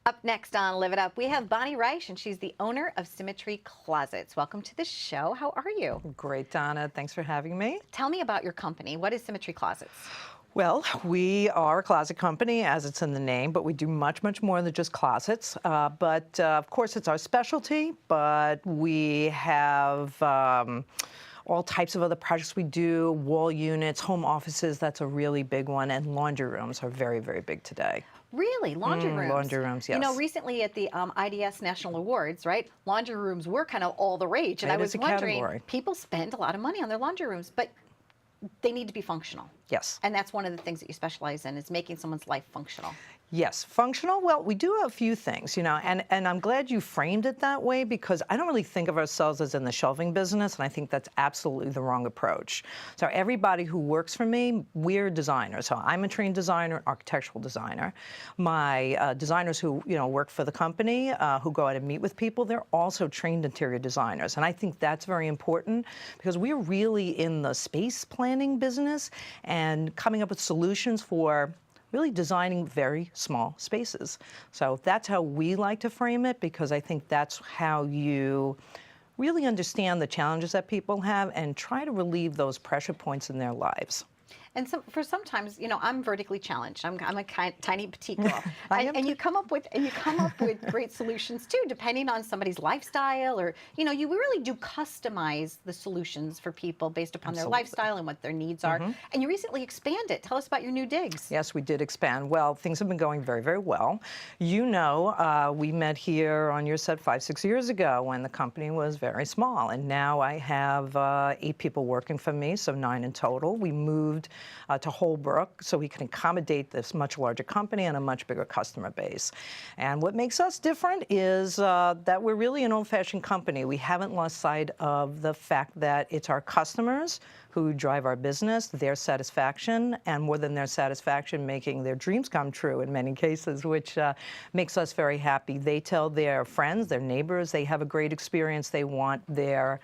Up next on Live It Up, we have Bonnie Reich, and she's the owner of Symmetry Closets. Welcome to the show. How are you? Great, Donna. Thanks for having me. Tell me about your company. What is Symmetry Closets? Well, we are a closet company, as it's in the name, but we do much, much more than just closets. Of course, it's our specialty, but we have all types of other projects we do, wall units, home offices, that's a really big one, and laundry rooms are very, very big today. Really? Laundry rooms? Laundry rooms, yes. You know, recently at the IDS National Awards, right, laundry rooms were kind of all the rage. And I was wondering, people spend a lot of money on their laundry rooms, but they need to be functional. Yes. And that's one of the things that you specialize in, is making someone's life functional. Yes, functional. Well, we do a few things, you know, and I'm glad you framed it that way, because I don't really think of ourselves as in the shelving business, and I think that's absolutely the wrong approach. So everybody who works for me, we're designers. So I'm a trained designer, architectural designer. My designers who, you know, work for the company, who go out and meet with people, they're also trained interior designers. And I think that's very important, because we're really in the space planning business and coming up with solutions for really designing very small spaces. So that's how we like to frame it, because I think that's how you really understand the challenges that people have and try to relieve those pressure points in their lives. And so, for sometimes, you know, I'm vertically challenged. I'm a tiny petite girl, and you come up with great solutions too, depending on somebody's lifestyle, or you know, you really do customize the solutions for people based upon their lifestyle and what their needs are. And you recently expanded. Tell us about your new digs. Yes, we did expand. Well, things have been going very, very well. You know, we met here on your set 5-6 years ago when the company was very small, and now I have 8 people working for me, so 9 in total. We moved to Holbrook so we can accommodate this much larger company and a much bigger customer base. And what makes us different is that we're really an old-fashioned company. We haven't lost sight of the fact that it's our customers who drive our business, their satisfaction, and more than their satisfaction, making their dreams come true in many cases, which makes us very happy. They tell their friends, their neighbors, they have a great experience. They want their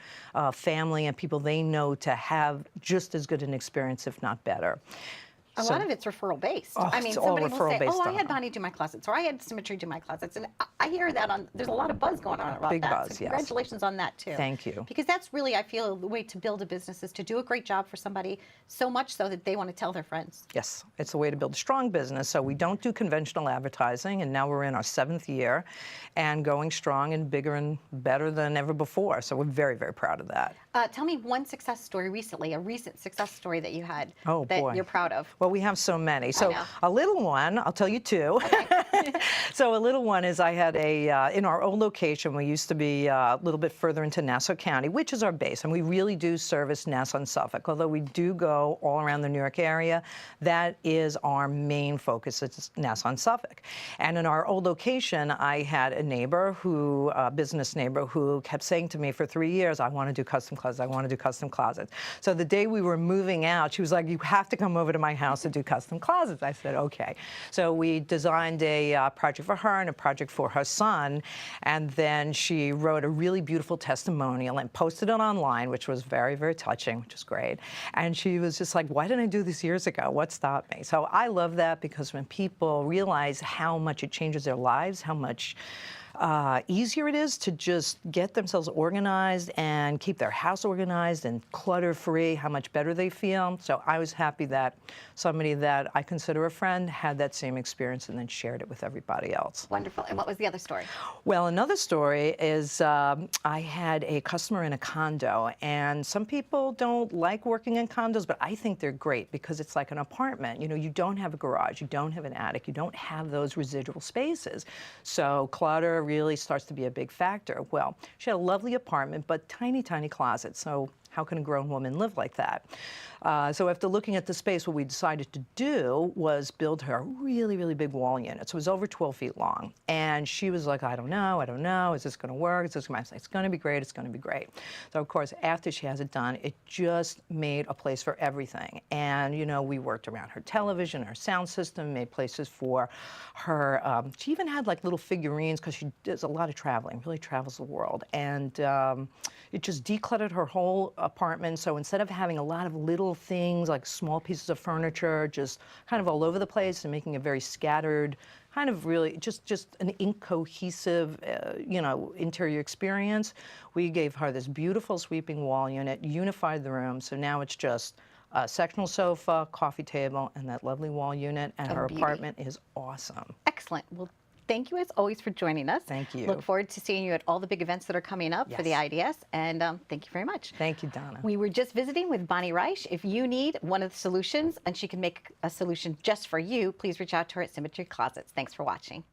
family and people they know to have just as good an experience, if not better. A lot of it's referral based. Oh, I mean, somebody will say, "Oh, I had Bonnie do my closets," or "I had Symmetry do my closets," and I hear that on. There's a lot of buzz going on about Big that. buzz, so yes. Congratulations on that too. Thank you. Because that's really, I feel, the way to build a business is to do a great job for somebody, so much so that they want to tell their friends. Yes, it's a way to build a strong business. So we don't do conventional advertising, and now we're in our 7th year, and going strong and bigger and better than ever before. So we're very, very proud of that. Tell me one success story recently, a recent success story that you had that you're proud of. Well, we have so many. So a little one, I'll tell you 2. Okay. So a little one is I had in our old location, we used to be a little bit further into Nassau County, which is our base, and we really do service Nassau and Suffolk. Although we do go all around the New York area, that is our main focus. It's Nassau and Suffolk. And in our old location, I had a neighbor a business neighbor who kept saying to me for 3 years, "I want to do custom closets. I want to do custom closets." So the day we were moving out, she was like, "You have to come over to my house to do custom closets." I said, "Okay." So we designed a project for her and a project for her son, and then she wrote a really beautiful testimonial and posted it online, which was very, very touching, which is great. And she was just like, "Why didn't I do this years ago? What stopped me?" So I love that, because when people realize how much it changes their lives, how much easier it is to just get themselves organized and keep their house organized and clutter-free, how much better they feel. So I was happy that somebody that I consider a friend had that same experience and then shared it with everybody else. Wonderful. And what was the other story? Well, another story is I had a customer in a condo, and some people don't like working in condos, but I think they're great because it's like an apartment. You know, you don't have a garage, you don't have an attic, you don't have those residual spaces. So clutter really starts to be a big factor. Well, she had a lovely apartment, but tiny, tiny closets. So how can a grown woman live like that? So after looking at the space, what we decided to do was build her a really, really big wall unit. So it was over 12 feet long. And she was like, I don't know. Is this going to work? Is this going to It's going to be great. It's going to be great. So, of course, after she has it done, it just made a place for everything. And, you know, we worked around her television, her sound system, made places for her. She even had, like, little figurines because she does a lot of traveling, really travels the world. And it just decluttered her whole apartment. So instead of having a lot of little things like small pieces of furniture just kind of all over the place and making a very scattered kind of really just an incohesive, you know, interior experience. We gave her this beautiful sweeping wall unit, unified the room, so now it's just a sectional sofa, coffee table, and that lovely wall unit, and her apartment is awesome. Excellent. Well, thank you as always for joining us. Thank you. Look forward to seeing you at all the big events that are coming up for the IDS, and thank you very much. Thank you, Donna. We were just visiting with Bonnie Reich. If you need one of the solutions and she can make a solution just for you, please reach out to her at Symmetry Closets. Thanks for watching.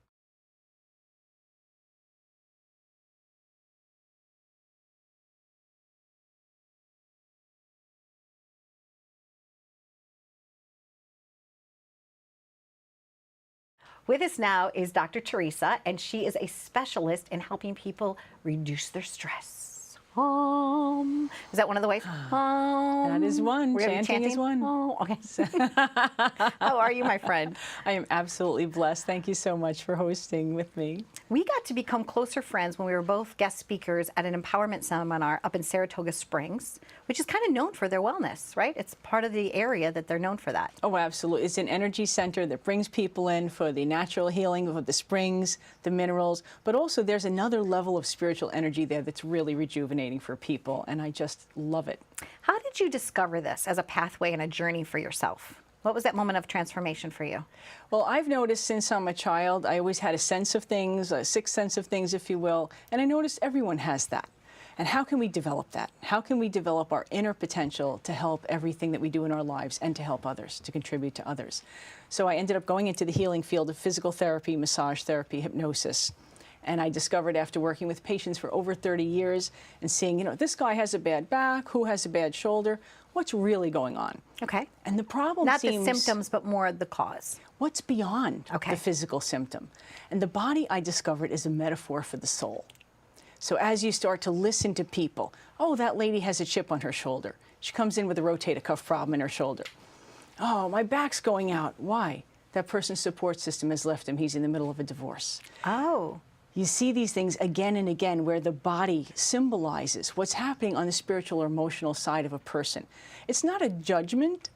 With us now is Dr. Theresa, and she is a specialist in helping people reduce their stress. Is that one of the ways? That is one. Chanting is one. Okay. How are you, my friend? I am absolutely blessed. Thank you so much for hosting with me. We got to become closer friends when we were both guest speakers at an empowerment seminar up in Saratoga Springs, which is kind of known for their wellness, right? It's part of the area that they're known for that. Oh, absolutely. It's an energy center that brings people in for the natural healing of the springs, the minerals, but also there's another level of spiritual energy there that's really rejuvenating for people, and I just love it. How did you discover this as a pathway and a journey for yourself? What was that moment of transformation for you? Well, I've noticed since I'm a child, I always had a sense of things, a sixth sense of things, if you will, and I noticed everyone has that. And how can we develop that? How can we develop our inner potential to help everything that we do in our lives and to help others, to contribute to others? So I ended up going into the healing field of physical therapy, massage therapy, hypnosis. And I discovered after working with patients for over 30 years and seeing, you know, this guy has a bad back, who has a bad shoulder, what's really going on? Okay. And the problem Not seems... the symptoms, but more the cause. What's beyond the physical symptom? And the body, I discovered, is a metaphor for the soul. So as you start to listen to people, oh, that lady has a chip on her shoulder. She comes in with a rotator cuff problem in her shoulder. Oh, my back's going out. Why? That person's support system has left him. He's in the middle of a divorce. Oh. You see these things again and again where the body symbolizes what's happening on the spiritual or emotional side of a person. It's not a judgment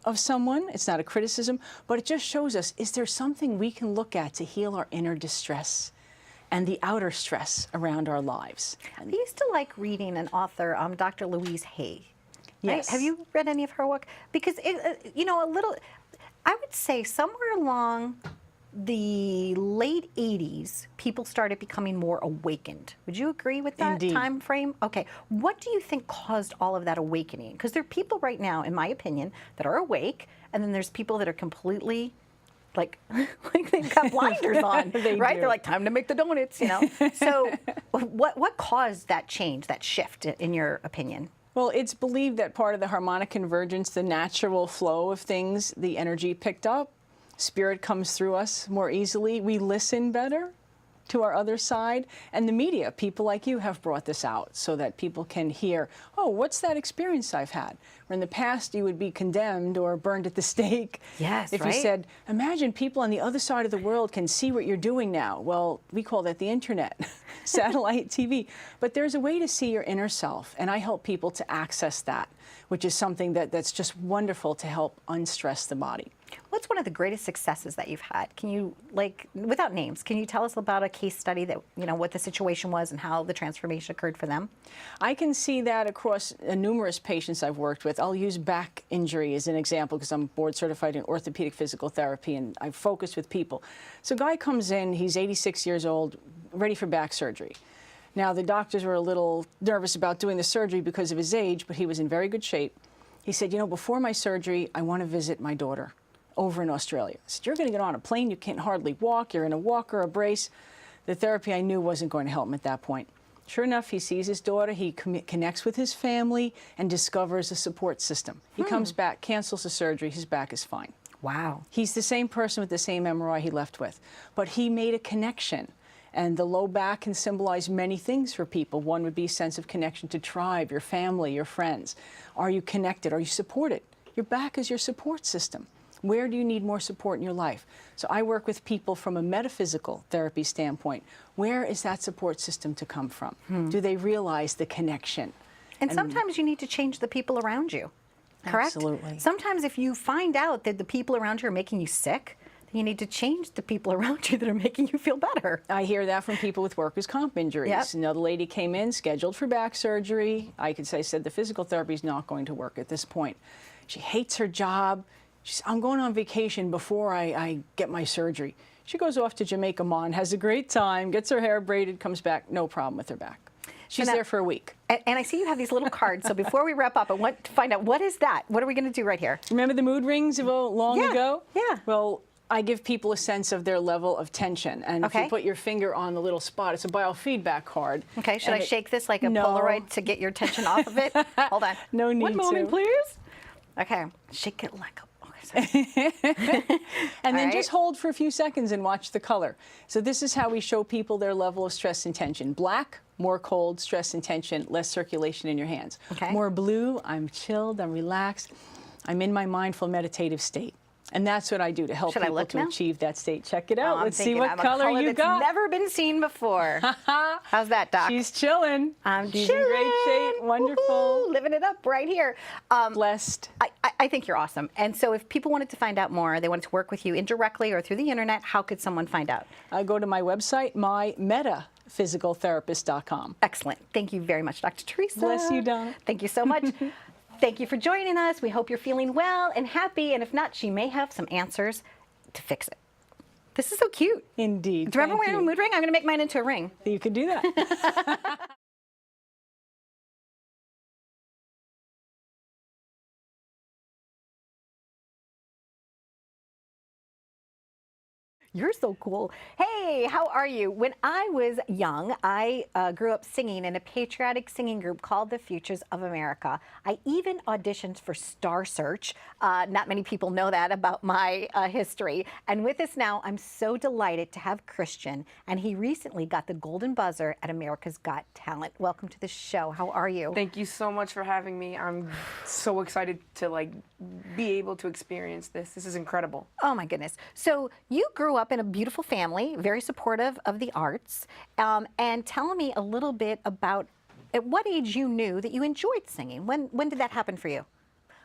of someone, it's not a criticism, but it just shows us, is there something we can look at to heal our inner distress and the outer stress around our lives? I used to like reading an author, Dr. Louise Hay. Right? Yes. Have you read any of her work? Because, you know, I would say somewhere along the late 80s, people started becoming more awakened. Would you agree with that time frame? Okay. What do you think caused all of that awakening? Because there are people right now, in my opinion, that are awake, and then there's people that are completely like they've got blinders on, right? They're like, time to make the donuts, you know? So what caused that change, that shift, in your opinion? Well, it's believed that part of the harmonic convergence, the natural flow of things, the energy picked up, spirit comes through us more easily. We listen better to our other side. And the media, people like you, have brought this out so that people can hear, oh, what's that experience I've had? Where in the past you would be condemned or burned at the stake. Yes, if you said, imagine people on the other side of the world can see what you're doing now. Well, we call that the internet, satellite TV. But there's a way to see your inner self, and I help people to access that, which is something that's just wonderful to help unstress the body. What's one of the greatest successes that you've had? Can you, like, without names, can you tell us about a case study that, you know, what the situation was and how the transformation occurred for them? I can see that across numerous patients I've worked with. I'll use back injury as an example because I'm board certified in orthopedic physical therapy and I focus with people. So a guy comes in, he's 86 years old, ready for back surgery. Now, the doctors were a little nervous about doing the surgery because of his age, but he was in very good shape. He said, you know, before my surgery, I want to visit my daughter over in Australia. I said, you're going to get on a plane, you can't hardly walk, you're in a walker, a brace. The therapy I knew wasn't going to help him at that point. Sure enough, he sees his daughter, he connects with his family and discovers a support system. He comes back, cancels the surgery, his back is fine. Wow. He's the same person with the same MRI he left with, but he made a connection. And the low back can symbolize many things for people. One would be a sense of connection to tribe, your family, your friends. Are you connected? Are you supported? Your back is your support system. Where do you need more support in your life? So I work with people from a metaphysical therapy standpoint. Where is that support system to come from? Do they realize the connection? And sometimes you need to change the people around you, correct? Absolutely. Sometimes if you find out that the people around you are making you sick, You need to change the people around you that are making you feel better. I hear that from people with workers' comp injuries. Yep. Another lady came in, scheduled for back surgery. I said the physical therapy is not going to work at this point. She hates her job. She said, I'm going on vacation before I get my surgery. She goes off to Jamaica Mon, has a great time, gets her hair braided, comes back, no problem with her back. She's there for a week. And I see you have these little cards. So before we wrap up, I want to find out, what is that? What are we going to do right here? Remember the mood rings of long ago? Yeah. Well, I give people a sense of their level of tension. And if you put your finger on the little spot, it's a biofeedback card. Okay, should I shake this like a Polaroid to get your tension off of it? Hold on. No need One moment, to. please. Okay, shake it like a... And then just hold for a few seconds and watch the color. So this is how we show people their level of stress and tension. Black, more cold, stress and tension, less circulation in your hands. Okay. More blue, I'm chilled, I'm relaxed, I'm in my mindful meditative state. And that's what I do to help people to achieve that state. Check it out. Let's see what color you got. Never been seen before. How's that, Doc? She's chilling. She's in great shape. Wonderful. Living it up right here. Blessed. I think you're awesome. And so if people wanted to find out more, they wanted to work with you indirectly or through the internet, how could someone find out? Go to my website, myMetaPhysicalTherapist.com. Excellent. Thank you very much, Dr. Theresa. Bless you, Donna. Thank you so much. Thank you for joining us. We hope you're feeling well and happy. And if not, she may have some answers to fix it. This is so cute. Indeed. Do you remember wearing a mood ring? I'm going to make mine into a ring. You could do that. You're so cool. Hey, how are you? When I was young, I grew up singing in a patriotic singing group called the Futures of America. I even auditioned for Star Search. Not many people know that about my history. And with us now, I'm so delighted to have Christian. And he recently got the Golden Buzzer at America's Got Talent. Welcome to the show. How are you? Thank you so much for having me. I'm so excited to be able to experience this. This is incredible. Oh my goodness. So you grew up in a beautiful family, very supportive of the arts. And tell me a little bit about at what age you knew that you enjoyed singing. When did that happen for you?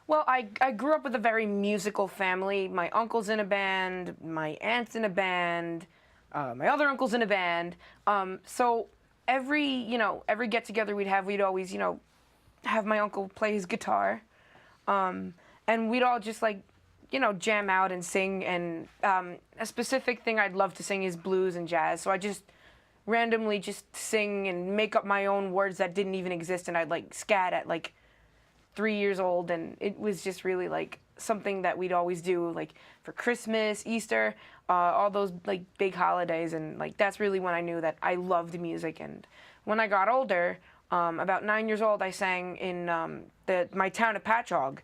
Well, I grew up with a very musical family. My uncle's in a band, my aunt's in a band, my other uncle's in a band. So every get-together we'd always, have my uncle play his guitar. And we'd all just jam out and sing. And a specific thing I'd love to sing is blues and jazz. So I just randomly just sing and make up my own words that didn't even exist. And I'd scat at 3 years old. And it was just really something that we'd always do for Christmas, Easter, all those big holidays. And that's really when I knew that I loved music. And when I got older, about 9 years old, I sang in my town of Patchogue.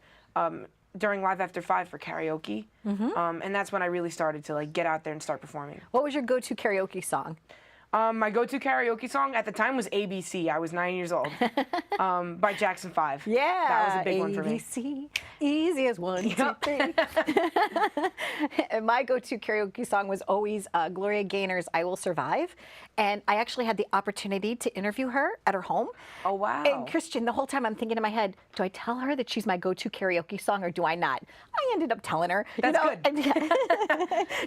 During Live After 5 for karaoke. And that's when I really started to get out there and start performing. What was your go-to karaoke song? My go-to karaoke song at the time was ABC. I was 9 years old. By Jackson 5. Yeah. That was a big one for me. ABC, easy as 1, 2, 3. And my go-to karaoke song was always Gloria Gaynor's I Will Survive. And I actually had the opportunity to interview her at her home. Oh, wow. And Christian, the whole time I'm thinking in my head, do I tell her that she's my go-to karaoke song or do I not? I ended up telling her. That's good.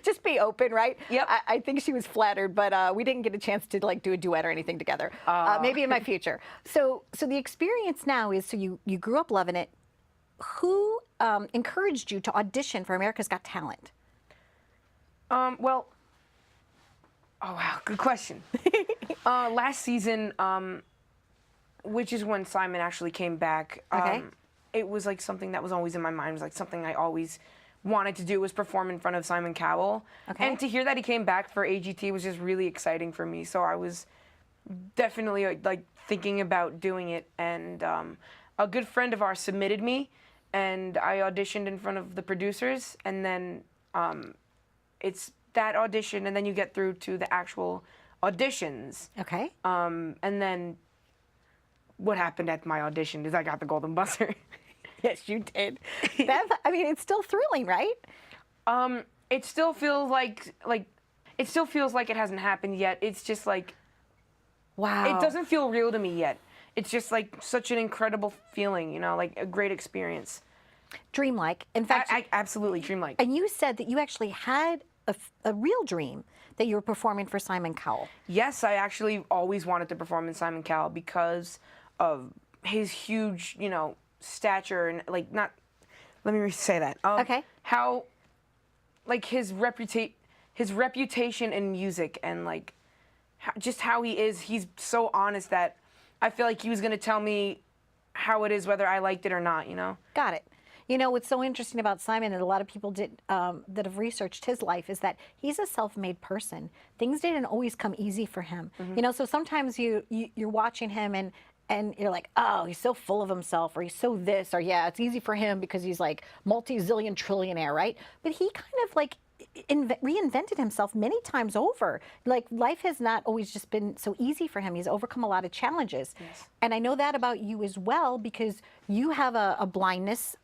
Just be open, right? Yep. I think she was flattered, but we didn't get a chance to do a duet or anything together. Maybe in my future. So the experience now is, so you grew up loving it. Who encouraged you to audition for America's Got Talent? Well, oh wow, good question. Last season, which is when Simon actually came back, it was something that was always in my mind. It was something I always wanted to do, was perform in front of Simon Cowell. And to hear that he came back for AGT was just really exciting for me. So I was definitely thinking about doing it. And a good friend of ours submitted me, and I auditioned in front of the producers. And then it's that audition, and then you get through to the actual auditions. Okay. And then what happened at my audition is I got the Golden Buzzer. Yes, you did. It's still thrilling, right? It still feels like it hasn't happened yet. It's just wow. It doesn't feel real to me yet. It's just such an incredible feeling, a great experience. Dreamlike. In fact, I absolutely dreamlike. And you said that you actually had a real dream that you were performing for Simon Cowell. Yes, I actually always wanted to perform in Simon Cowell because of his huge, stature and not. Let me say that. Okay. How, his reputation in music and just how he is. He's so honest that I feel like he was gonna tell me how it is, whether I liked it or not. Got it. What's so interesting about Simon, and a lot of people did that have researched his life, is that he's a self-made person. Things didn't always come easy for him. So sometimes you're watching him and you're like, oh, he's so full of himself, or he's so this, or yeah, it's easy for him because he's like multi-zillion trillionaire, right? But he kind of reinvented himself many times over. Life has not always just been so easy for him. He's overcome a lot of challenges. Yes. And I know that about you as well, because you have a blindness.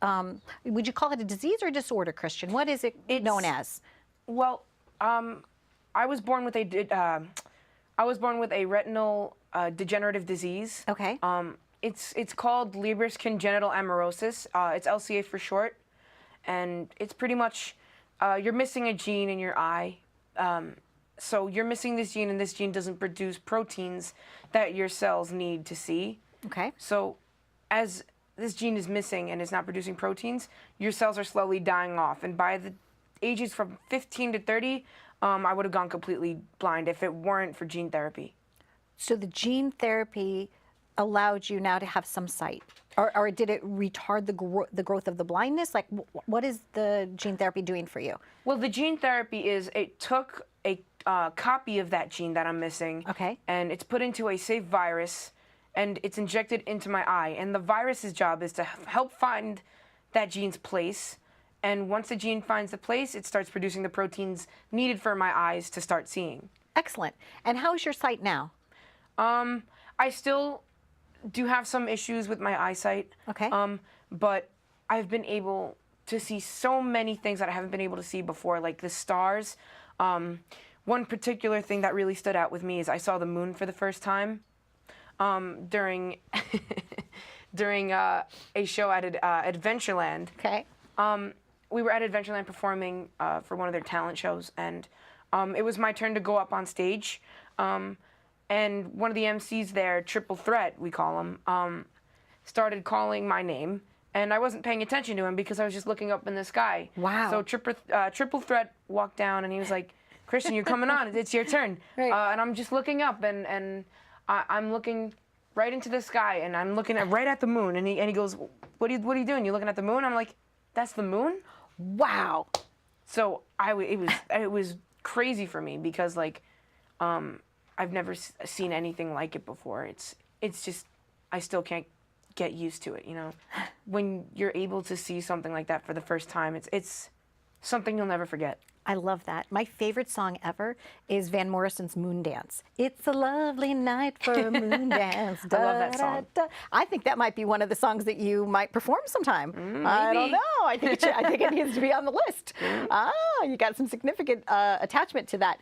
Would you call it a disease or disorder, Christian? What is it known as? Well, I was born with a retinal degenerative disease. Okay. It's called Leber's congenital amaurosis. It's LCA for short, and it's pretty much you're missing a gene in your eye. So you're missing this gene, and this gene doesn't produce proteins that your cells need to see. Okay. So as this gene is missing and is not producing proteins, your cells are slowly dying off. And by the ages from 15 to 30, I would have gone completely blind if it weren't for gene therapy. So the gene therapy allowed you now to have some sight, or did it retard the growth of the blindness? What is the gene therapy doing for you? Well, the gene therapy it took a copy of that gene that I'm missing. Okay. And it's put into a safe virus, and it's injected into my eye. And the virus's job is to help find that gene's place. And once the gene finds the place, it starts producing the proteins needed for my eyes to start seeing. Excellent. And how is your sight now? I still do have some issues with my eyesight. Okay. But I've been able to see so many things that I haven't been able to see before, like the stars. One particular thing that really stood out with me is I saw the moon for the first time during a show at Adventureland. Okay. We were at Adventureland performing for one of their talent shows, and it was my turn to go up on stage. And one of the MCs there, Triple Threat, we call him, started calling my name, and I wasn't paying attention to him because I was just looking up in the sky. Wow. So Triple Threat walked down, and he was like, Christian, you're coming on. It's your turn. Right. And I'm just looking up, and I'm looking right into the sky, and I'm looking right at the moon. And he goes, what are you doing? You looking at the moon? I'm like, that's the moon? Wow. So it was crazy for me because I've never seen anything like it before. It's just I still can't get used to it. When you're able to see something like that for the first time, it's something you'll never forget. I love that. My favorite song ever is Van Morrison's Moon Dance. It's a lovely night for a moon dance. I love that song. I think that might be one of the songs that you might perform sometime. I don't know. I think it needs to be on the list. You got some significant attachment to that.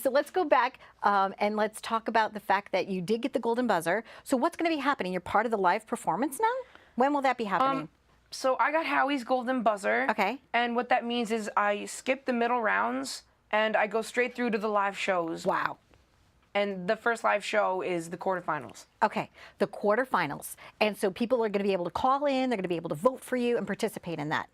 So let's go back and let's talk about the fact that you did get the golden buzzer. So what's going to be happening? You're part of the live performance now? When will that be happening? So I got Howie's golden buzzer. Okay. And what that means is I skip the middle rounds and I go straight through to the live shows. Wow. And the first live show is the quarterfinals. Okay, the quarterfinals. And so people are going to be able to call in, they're going to be able to vote for you and participate in that.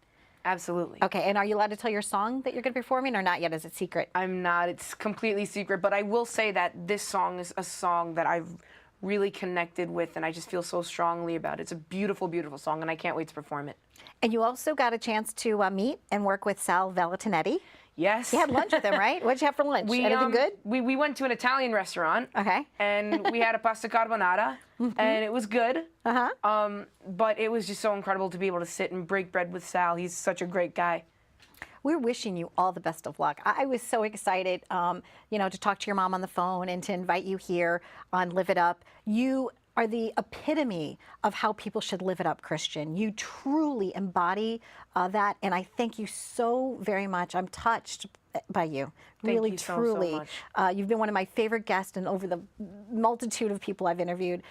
Absolutely. Okay, and are you allowed to tell your song that you're going to be performing or not yet? Is it secret? I'm not. It's completely secret. But I will say that this song is a song that I've really connected with, and I just feel so strongly about it. It's a beautiful, beautiful song, and I can't wait to perform it. And you also got a chance to meet and work with Sal Valentinetti. Yes. You had lunch with him, right? What did you have for lunch? Anything good? We went to an Italian restaurant. Okay. And we had a pasta carbonara, and it was good. But it was just so incredible to be able to sit and break bread with Sal. He's such a great guy. We're wishing you all the best of luck. I was so excited, to talk to your mom on the phone and to invite you here on Live It Up. You are the epitome of how people should live it up, Christian. You truly embody that, and I thank you so very much. I'm touched by you. Thank really, you so truly. much. You've been one of my favorite guests, and over the multitude of people I've interviewed,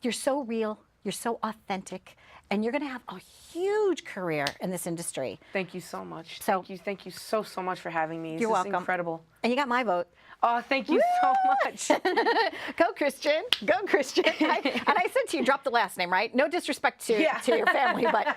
you're so real. You're so authentic, and you're going to have a huge career in this industry. Thank you so much. So Thank you so much for having me. You're This is welcome. incredible. And you got my vote. Oh, thank you so much. Go, Christian. Go, Christian. And I said to you, drop the last name, right? No disrespect to your family, but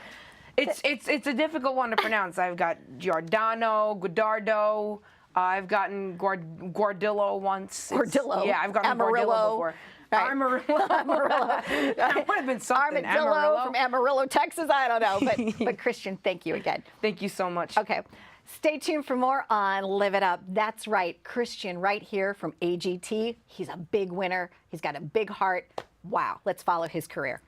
it's a difficult one to pronounce. I've got Giordano, Guardo. I've gotten Guardillo once. Guardillo. Yeah, I've gotten Amarillo. Guardillo before. Right. Amarillo. Amarillo. That would have been something. Armadillo from Amarillo, Texas. I don't know. But Christian, thank you again. Thank you so much. Okay. Stay tuned for more on Live It Up. That's right. Christian right here from AGT. He's a big winner. He's got a big heart. Wow. Let's follow his career.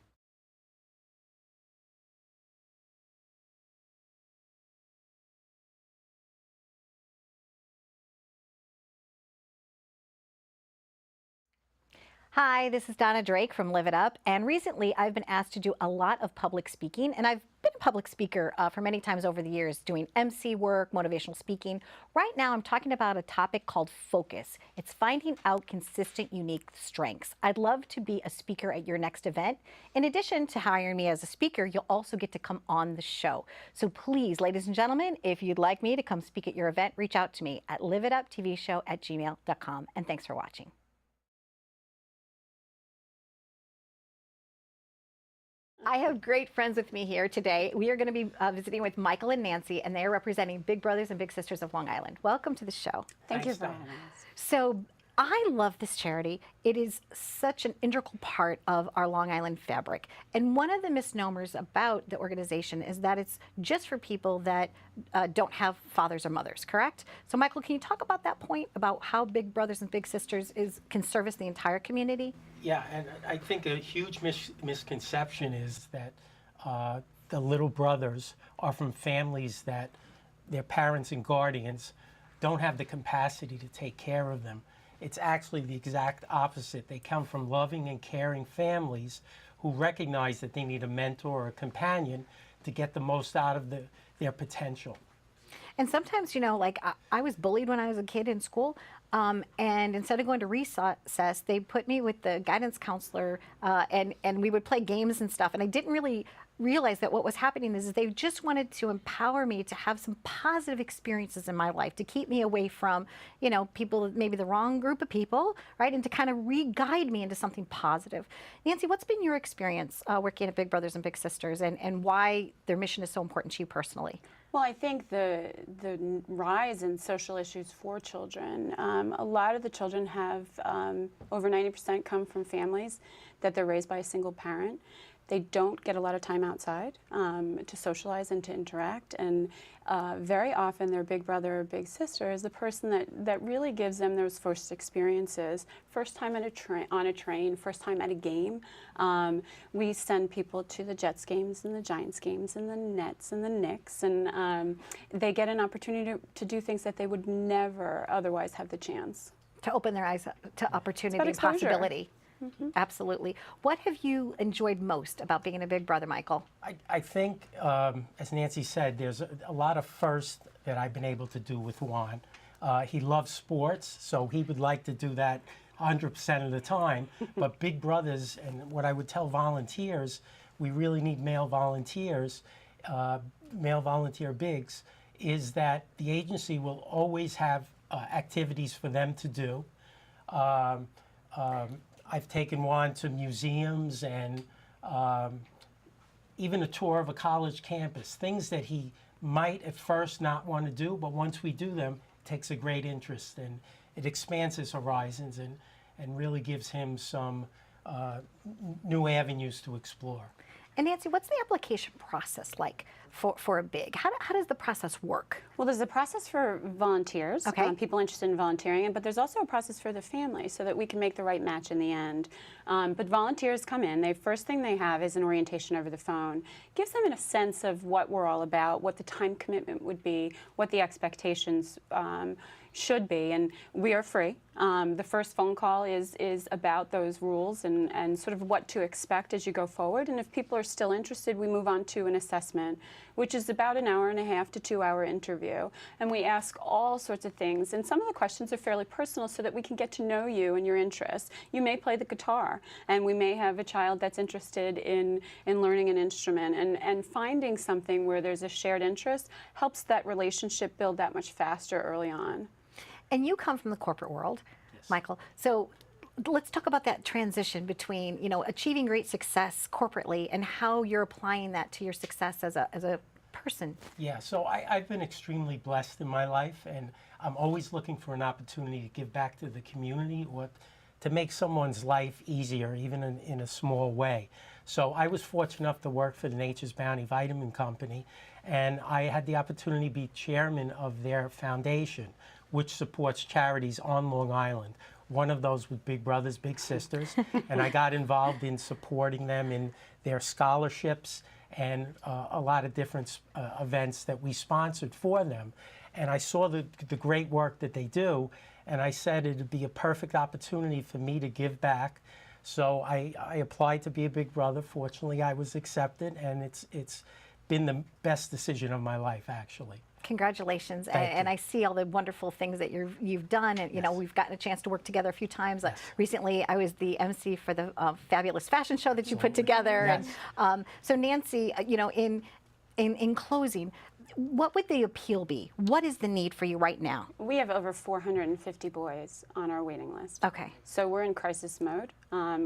Hi, this is Donna Drake from Live It Up, and recently I've been asked to do a lot of public speaking, and I've been a public speaker for many times over the years, doing MC work, motivational speaking. Right now I'm talking about a topic called focus. It's finding out consistent, unique strengths. I'd love to be a speaker at your next event. In addition to hiring me as a speaker, you'll also get to come on the show. So please, ladies and gentlemen, if you'd like me to come speak at your event, reach out to me at liveituptvshow@gmail.com, and thanks for watching. I have great friends with me here today. We are going to be visiting with Michael and Nancy, and they are representing Big Brothers and Big Sisters of Long Island. Welcome to the show. Thank you for having us. So I love this charity. It is such an integral part of our Long Island fabric. And one of the misnomers about the organization is that it's just for people that don't have fathers or mothers, correct? So Michael, can you talk about that point, about how Big Brothers and Big Sisters can service the entire community? Yeah, and I think a huge misconception is that the little brothers are from families that their parents and guardians don't have the capacity to take care of them. It's actually the exact opposite. They come from loving and caring families who recognize that they need a mentor or a companion to get the most out of their potential. And sometimes, you know, like I was bullied when I was a kid in school, and instead of going to recess, they put me with the guidance counselor, and we would play games and stuff. And I didn't really realize that what was happening is they just wanted to empower me to have some positive experiences in my life, to keep me away from, you know, people, maybe the wrong group of people, right? And to kind of re-guide me into something positive. Nancy, what's been your experience working at Big Brothers and Big Sisters, and why their mission is so important to you personally? Well, I think the rise in social issues for children, a lot of the children have, over 90% come from families that they're raised by a single parent. They don't get a lot of time outside to socialize and to interact, and very often their big brother or big sister is the person that really gives them those first experiences. First time on a train, first time at a game. We send people to the Jets games and the Giants games and the Nets and the Knicks, and they get an opportunity to do things that they would never otherwise have the chance. To open their eyes to opportunity and possibility. Mm-hmm. Absolutely. What have you enjoyed most about being a Big Brother, Michael? I think, as Nancy said, there's a lot of firsts that I've been able to do with Juan. He loves sports, so he would like to do that 100% of the time. But Big Brothers, and what I would tell volunteers, we really need male volunteers, male volunteer bigs, is that the agency will always have activities for them to do. I've taken Juan to museums and even a tour of a college campus, things that he might at first not want to do, but once we do them, it takes a great interest, and it expands his horizons and really gives him some new avenues to explore. And Nancy, what's the application process like for a big? How does the process work? Well, there's a process for volunteers, people interested in volunteering, but there's also a process for the family so that we can make the right match in the end. But volunteers come in. The first thing they have is an orientation over the phone. Gives them a sense of what we're all about, what the time commitment would be, what the expectations should be, and we are free. The first phone call is about those rules and sort of what to expect as you go forward. And if people are still interested, we move on to an assessment, which is about an 1.5 to 2 hour interview. And we ask all sorts of things. And some of the questions are fairly personal so that we can get to know you and your interests. You may play the guitar, and we may have a child that's interested in learning an instrument. And finding something where there's a shared interest helps that relationship build that much faster early on. And you come from the corporate world, Michael. So let's talk about that transition between, you know, achieving great success corporately and how you're applying that to your success as a person. Yeah, so I've been extremely blessed in my life, and I'm always looking for an opportunity to give back to the community or to make someone's life easier, even in a small way. So I was fortunate enough to work for the Nature's Bounty Vitamin Company, and I had the opportunity to be chairman of their foundation, which supports charities on Long Island. One of those was Big Brothers Big Sisters, and I got involved in supporting them in their scholarships and a lot of different events that we sponsored for them. And I saw the great work that they do, and I said it'd be a perfect opportunity for me to give back. So I applied to be a Big Brother. Fortunately, I was accepted, and it's been the best decision of my life, actually. Congratulations. Thank and you. I see all the wonderful things that you've done, and you know, we've gotten a chance to work together a few times. Recently I was the MC for the fabulous fashion show that you put together. Yes. And so Nancy, you know, in closing, what would the appeal be? What is the need for you right now? We have over 450 boys on our waiting list. Okay. So we're in crisis mode.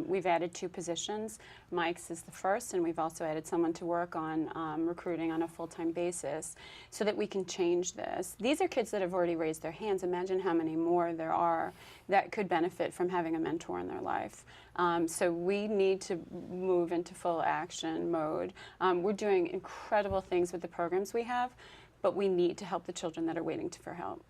We've added 2 positions. Mike's is the first, and we've also added someone to work on recruiting on a full-time basis so that we can change this. These are kids that have already raised their hands. Imagine how many more there are that could benefit from having a mentor in their life. So we need to move into full action mode. We're doing incredible things with the programs we have, but we need to help the children that are waiting for help.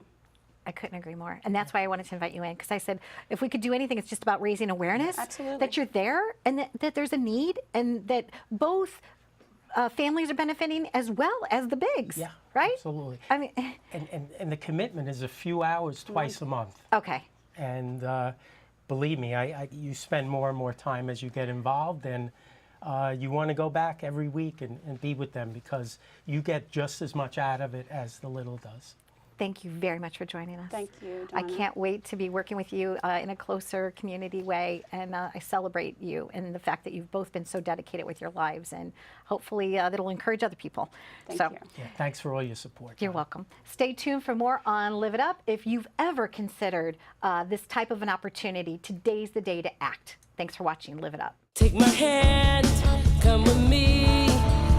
I couldn't agree more. And that's why I wanted to invite you in, because I said, if we could do anything, it's just about raising awareness. Absolutely. That you're there and that there's a need, and that both families are benefiting as well as the bigs. Yeah, right? absolutely. I mean, And the commitment is a few hours twice a month. okay. And believe me, you spend more and more time as you get involved, and you want to go back every week and be with them, because you get just as much out of it as the little does. Thank you very much for joining us. Thank you, I Donna. can't wait to be working with you in a closer community way, and I celebrate you and the fact that you've both been so dedicated with your lives, and hopefully that'll encourage other people. Thank you. Yeah, thanks for all your support. You're Donna. welcome. Stay tuned for more on Live It Up. If you've ever considered this type of an opportunity, today's the day to act. Thanks for watching Live It Up. Take my hand, come with me,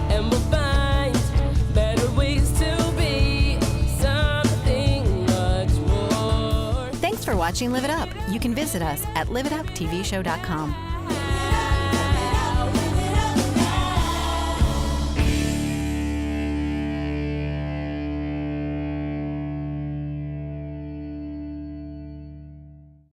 and we'll find better ways to be something much more. Thanks for watching Live It Up. You can visit us at liveituptvshow.com.